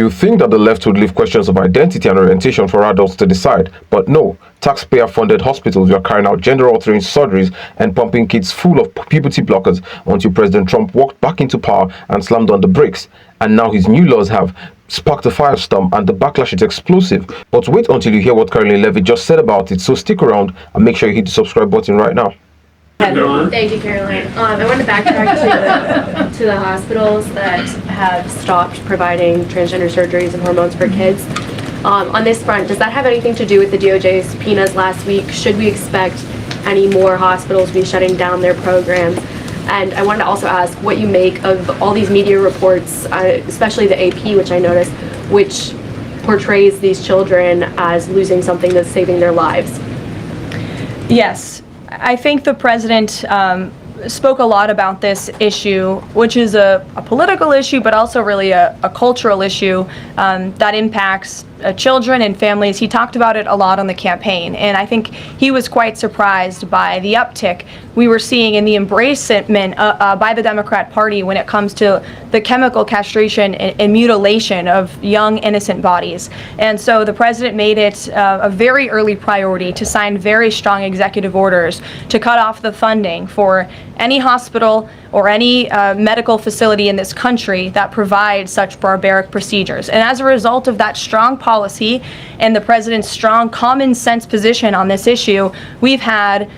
You think that the left would leave questions of identity and orientation for adults to decide, but no. Taxpayer-funded hospitals were carrying out gender-altering surgeries and pumping kids full of puberty blockers until President Trump walked back into power and slammed on the brakes. And now his new laws have sparked a firestorm and the backlash is explosive. But wait until you hear what Caroline Levitt just said about it, so stick around and make sure you hit the subscribe button right now. Thank you, Caroline. I want to backtrack to the hospitals that have stopped providing transgender surgeries and hormones for kids. On this front, does that have anything to do with the DOJ's subpoenas last week? Should we expect any more hospitals be shutting down their programs? And I wanted to also ask what you make of all these media reports, especially the AP, which I noticed, which portrays these children as losing something that's saving their lives. Yes, I think the president spoke a lot about this issue, which is a political issue, but also really a cultural issue that impacts children and families. He talked about it a lot on the campaign, and I think he was quite surprised by the uptick we were seeing in the embracement by the Democrat Party when it comes to the chemical castration and mutilation of young innocent bodies. And so the president made it a very early priority to sign very strong executive orders to cut off the funding for any hospital or any medical facility in this country that provides such barbaric procedures. And as a result of that strong policy and the president's strong common sense position on this issue, we've had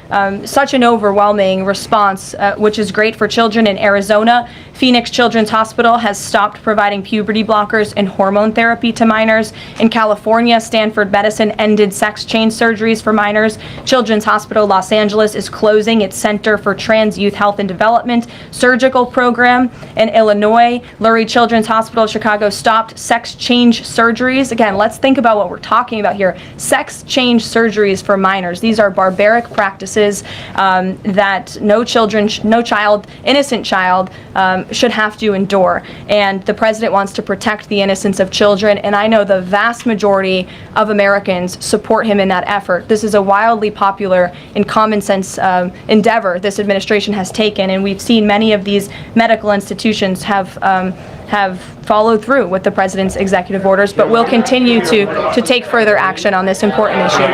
such an overwhelming response, which is great for children in Arizona. Phoenix Children's Hospital has stopped providing puberty blockers and hormone therapy to minors. In California, Stanford Medicine ended sex change surgeries for minors. Children's Hospital Los Angeles is closing its Center for Trans Youth Health and Development surgical program. In Illinois, Lurie Children's Hospital Chicago stopped sex change surgeries. Again, let's think about what we're talking about here. Sex change surgeries for minors. These are barbaric practices that innocent child should have to endure. And the president wants to protect the innocence of children, and I know the vast majority of Americans support him in that effort. This is a wildly popular and common sense endeavor this administration has taken, and we've seen many of these medical institutions have followed through with the president's executive orders, but will continue to take further action on this important issue.